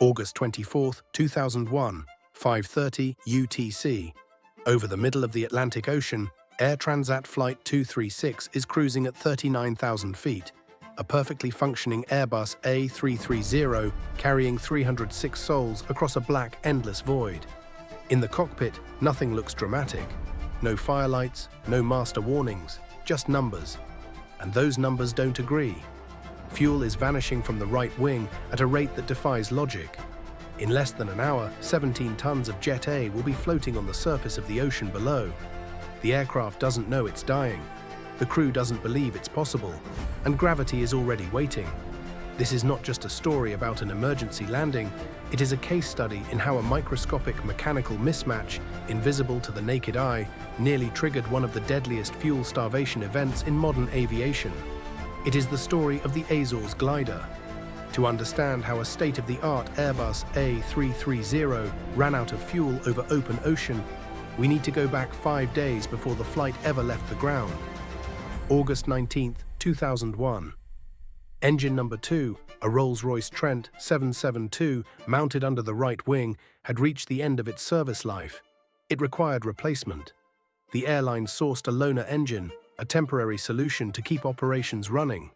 August 24, 2001, 5:30 UTC. Over the middle of the Atlantic Ocean, Air Transat Flight 236 is cruising at 39,000 feet, a perfectly functioning Airbus A330 carrying 306 souls across a black, endless void. In the cockpit, nothing looks dramatic. No firelights, no master warnings, just numbers. And those numbers don't agree. Fuel is vanishing from the right wing at a rate that defies logic. In less than an hour, 17 tons of Jet A will be floating on the surface of the ocean below. The aircraft doesn't know it's dying. The crew doesn't believe it's possible, and gravity is already waiting. This is not just a story about an emergency landing, it is a case study in how a microscopic mechanical mismatch, invisible to the naked eye, nearly triggered one of the deadliest fuel starvation events in modern aviation. It is the story of the Azores Glider. To understand how a state-of-the-art Airbus A330 ran out of fuel over open ocean, we need to go back 5 days before the flight ever left the ground. August 19, 2001. Engine number 2, a Rolls-Royce Trent 772 mounted under the right wing, had reached the end of its service life. It required replacement. The airline sourced a loaner engine, a temporary solution to keep operations running.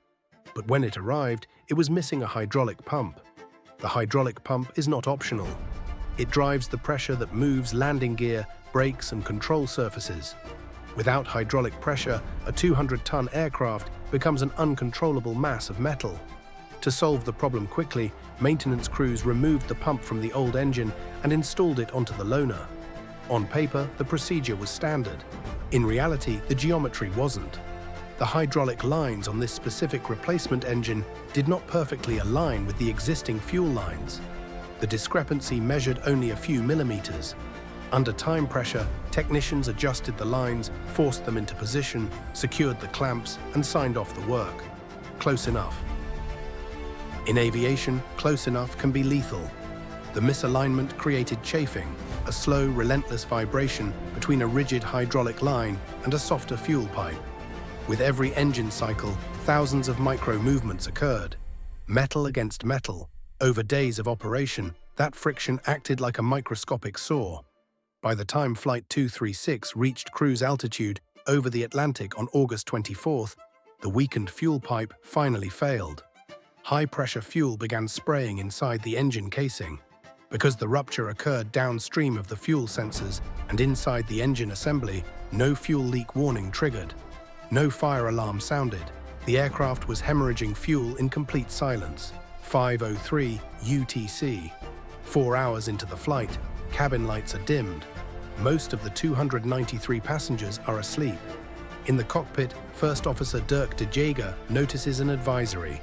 But when it arrived, it was missing a hydraulic pump. The hydraulic pump is not optional. It drives the pressure that moves landing gear, brakes, and control surfaces. Without hydraulic pressure, a 200-ton aircraft becomes an uncontrollable mass of metal. To solve the problem quickly, maintenance crews removed the pump from the old engine and installed it onto the loaner. On paper, the procedure was standard. In reality, the geometry wasn't. The hydraulic lines on this specific replacement engine did not perfectly align with the existing fuel lines. The discrepancy measured only a few millimeters. Under time pressure, technicians adjusted the lines, forced them into position, secured the clamps, and signed off the work. Close enough. In aviation, close enough can be lethal. The misalignment created chafing, a slow, relentless vibration between a rigid hydraulic line and a softer fuel pipe. With every engine cycle, thousands of micro-movements occurred. Metal against metal. Over days of operation, that friction acted like a microscopic saw. By the time Flight 236 reached cruise altitude over the Atlantic on August 24th, the weakened fuel pipe finally failed. High-pressure fuel began spraying inside the engine casing. Because the rupture occurred downstream of the fuel sensors and inside the engine assembly, no fuel leak warning triggered. No fire alarm sounded. The aircraft was hemorrhaging fuel in complete silence. 5:03 UTC. 4 hours into the flight, cabin lights are dimmed. Most of the 293 passengers are asleep. In the cockpit, First Officer Dirk de Jager notices an advisory.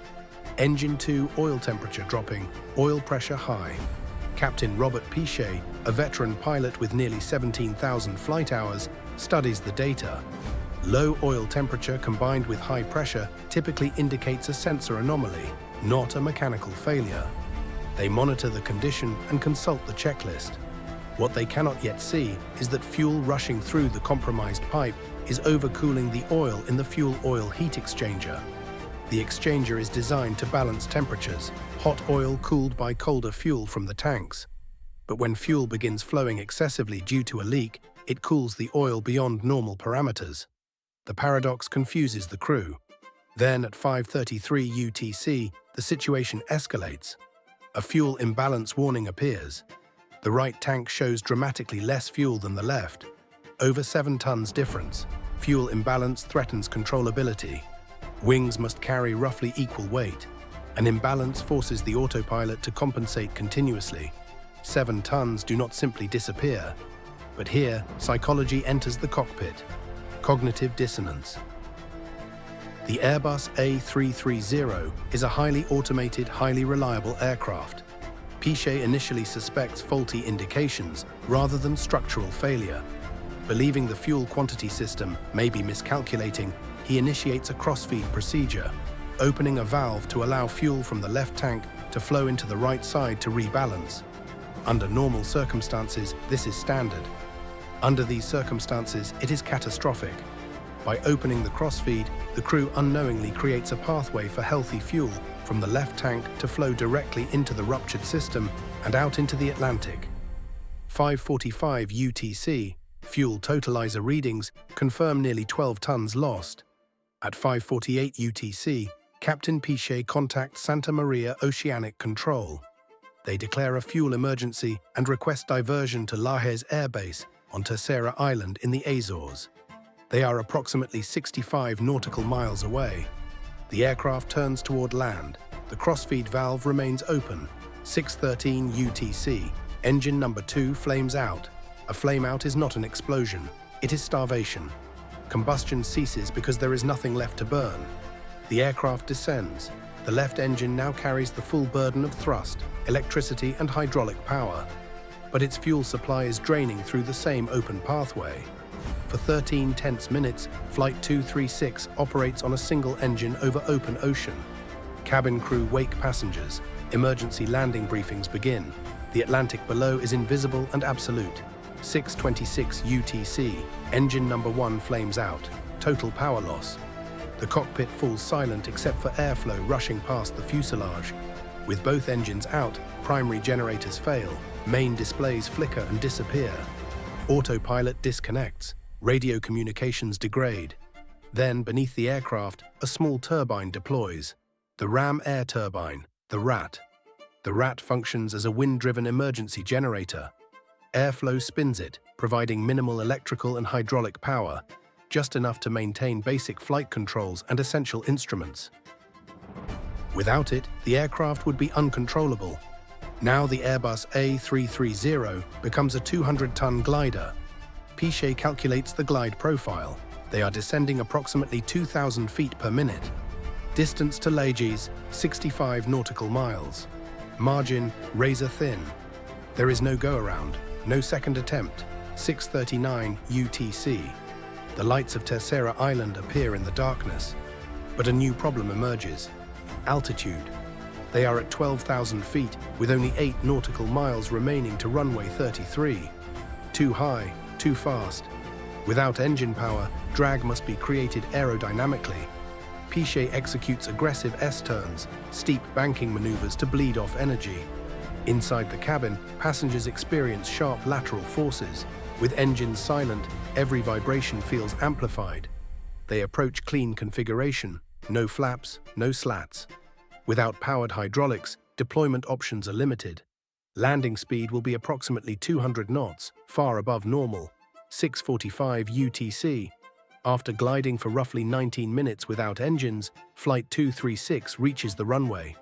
Engine 2 oil temperature dropping, oil pressure high. Captain Robert Pichet, a veteran pilot with nearly 17,000 flight hours, studies the data. Low oil temperature combined with high pressure typically indicates a sensor anomaly, not a mechanical failure. They monitor the condition and consult the checklist. What they cannot yet see is that fuel rushing through the compromised pipe is overcooling the oil in the fuel-oil heat exchanger. The exchanger is designed to balance temperatures, hot oil cooled by colder fuel from the tanks. But when fuel begins flowing excessively due to a leak, it cools the oil beyond normal parameters. The paradox confuses the crew. Then at 5:33 UTC, the situation escalates. A fuel imbalance warning appears. The right tank shows dramatically less fuel than the left. Over 7 tons difference. Fuel imbalance threatens controllability. Wings must carry roughly equal weight. An imbalance forces the autopilot to compensate continuously. 7 tons do not simply disappear. But here, psychology enters the cockpit. Cognitive dissonance. The Airbus A330 is a highly automated, highly reliable aircraft. Pichet initially suspects faulty indications rather than structural failure. Believing the fuel quantity system may be miscalculating, he initiates a crossfeed procedure, opening a valve to allow fuel from the left tank to flow into the right side to rebalance. Under normal circumstances, this is standard. Under these circumstances, it is catastrophic. By opening the crossfeed, the crew unknowingly creates a pathway for healthy fuel from the left tank to flow directly into the ruptured system and out into the Atlantic. 5:45 UTC, fuel totalizer readings confirm nearly 12 tons lost. At 5:48 UTC, Captain Pichet contacts Santa Maria Oceanic Control. They declare a fuel emergency and request diversion to Lajes Air Base on Terceira Island in the Azores. They are approximately 65 nautical miles away. The aircraft turns toward land. The crossfeed valve remains open. 6:13 UTC, engine number 2 flames out. A flameout is not an explosion, it is starvation. Combustion ceases because there is nothing left to burn. The aircraft descends. The left engine now carries the full burden of thrust, electricity and hydraulic power. But its fuel supply is draining through the same open pathway. For 13 tense minutes, Flight 236 operates on a single engine over open ocean. Cabin crew wake passengers. Emergency landing briefings begin. The Atlantic below is invisible and absolute. 6:26 UTC, engine number 1 flames out. Total power loss. The cockpit falls silent except for airflow rushing past the fuselage. With both engines out, primary generators fail. Main displays flicker and disappear. Autopilot disconnects. Radio communications degrade. Then, beneath the aircraft, a small turbine deploys. The Ram air turbine, the RAT. The RAT functions as a wind-driven emergency generator. Airflow spins it, providing minimal electrical and hydraulic power, just enough to maintain basic flight controls and essential instruments. Without it, the aircraft would be uncontrollable. Now the Airbus A330 becomes a 200-ton glider. Pichet calculates the glide profile. They are descending approximately 2,000 feet per minute. Distance to Lajes, 65 nautical miles. Margin, razor thin. There is no go-around, no second attempt. 6:39 UTC. The lights of Terceira Island appear in the darkness. But a new problem emerges. Altitude. They are at 12,000 feet, with only 8 nautical miles remaining to runway 33. Too high, too fast. Without engine power, drag must be created aerodynamically. Pichet executes aggressive S-turns, steep banking maneuvers to bleed off energy. Inside the cabin, passengers experience sharp lateral forces. With engines silent, every vibration feels amplified. They approach clean configuration, no flaps, no slats. Without powered hydraulics, deployment options are limited. Landing speed will be approximately 200 knots, far above normal. 6:45 UTC. After gliding for roughly 19 minutes without engines, Flight 236 reaches the runway.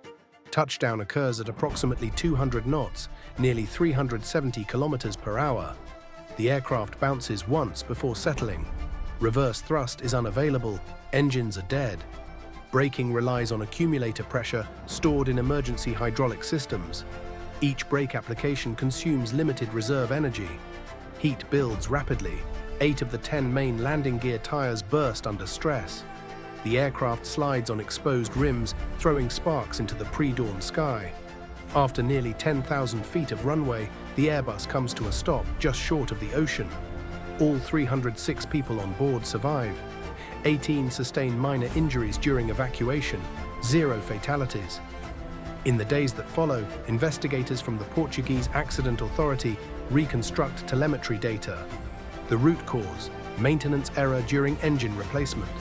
Touchdown occurs at approximately 200 knots, nearly 370 kilometers per hour. The aircraft bounces once before settling. Reverse thrust is unavailable, engines are dead. Braking relies on accumulator pressure stored in emergency hydraulic systems. Each brake application consumes limited reserve energy. Heat builds rapidly. 8 of the 10 main landing gear tires burst under stress. The aircraft slides on exposed rims, throwing sparks into the pre-dawn sky. After nearly 10,000 feet of runway, the Airbus comes to a stop just short of the ocean. All 306 people on board survive. 18 sustain minor injuries during evacuation, 0 fatalities. In the days that follow, investigators from the Portuguese Accident Authority reconstruct telemetry data. The root cause, maintenance error during engine replacement,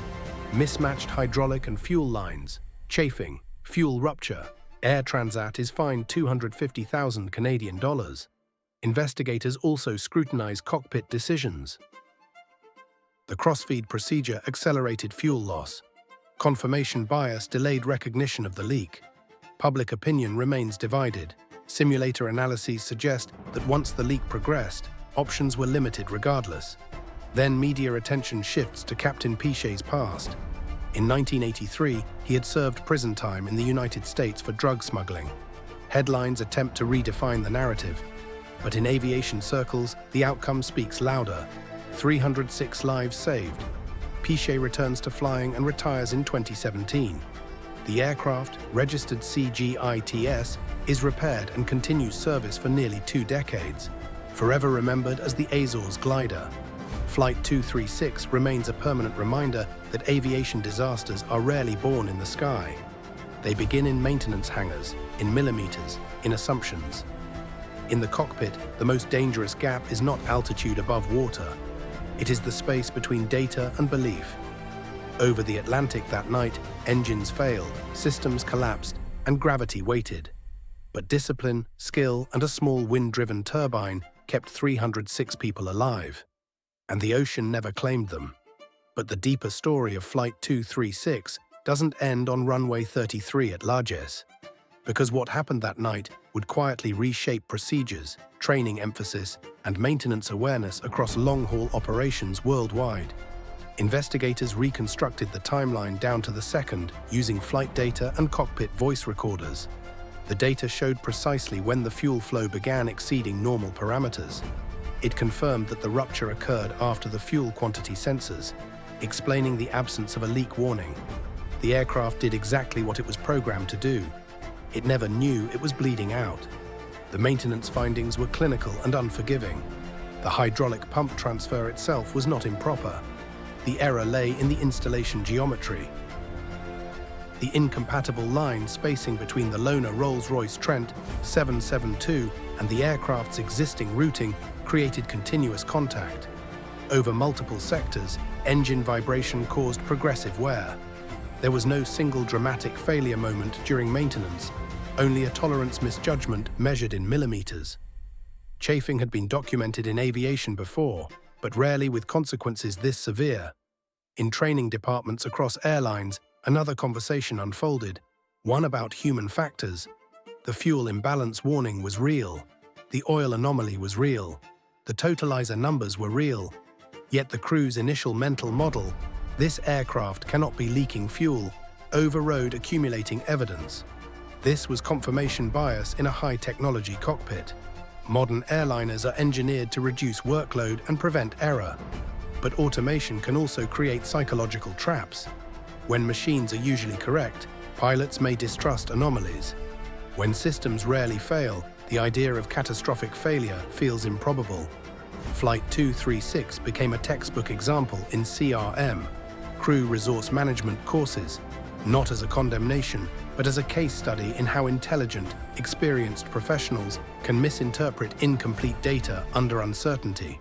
mismatched hydraulic and fuel lines, chafing, fuel rupture. Air Transat is fined $250,000 Canadian dollars. Investigators also scrutinize cockpit decisions. The crossfeed procedure accelerated fuel loss. Confirmation bias delayed recognition of the leak. Public opinion remains divided. Simulator analyses suggest that once the leak progressed, options were limited regardless. Then media attention shifts to Captain Pichet's past. In 1983, he had served prison time in the United States for drug smuggling. Headlines attempt to redefine the narrative. But in aviation circles, the outcome speaks louder. 306 lives saved. Pichet returns to flying and retires in 2017. The aircraft, registered CGITS, is repaired and continues service for nearly 2 decades, forever remembered as the Azores Glider. Flight 236 remains a permanent reminder that aviation disasters are rarely born in the sky. They begin in maintenance hangars, in millimeters, in assumptions. In the cockpit, the most dangerous gap is not altitude above water. It is the space between data and belief. Over the Atlantic that night, engines failed, systems collapsed, and gravity waited. But discipline, skill, and a small wind-driven turbine kept 306 people alive. And the ocean never claimed them. But the deeper story of Flight 236 doesn't end on runway 33 at Lajes. Because what happened that night would quietly reshape procedures, training emphasis, and maintenance awareness across long-haul operations worldwide. Investigators reconstructed the timeline down to the second using flight data and cockpit voice recorders. The data showed precisely when the fuel flow began exceeding normal parameters. It confirmed that the rupture occurred after the fuel quantity sensors, explaining the absence of a leak warning. The aircraft did exactly what it was programmed to do. It never knew it was bleeding out. The maintenance findings were clinical and unforgiving. The hydraulic pump transfer itself was not improper. The error lay in the installation geometry. The incompatible line spacing between the loaner Rolls-Royce Trent 772 and the aircraft's existing routing created continuous contact. Over multiple sectors, engine vibration caused progressive wear. There was no single dramatic failure moment during maintenance, only a tolerance misjudgment measured in millimeters. Chafing had been documented in aviation before, but rarely with consequences this severe. In training departments across airlines, another conversation unfolded, one about human factors. The fuel imbalance warning was real. The oil anomaly was real. The totalizer numbers were real. Yet the crew's initial mental model, this aircraft cannot be leaking fuel, overrode accumulating evidence. This was confirmation bias in a high-technology cockpit. Modern airliners are engineered to reduce workload and prevent error. But automation can also create psychological traps. When machines are usually correct, pilots may distrust anomalies. When systems rarely fail, the idea of catastrophic failure feels improbable. Flight 236 became a textbook example in CRM, crew resource management courses, not as a condemnation, but as a case study in how intelligent, experienced professionals can misinterpret incomplete data under uncertainty.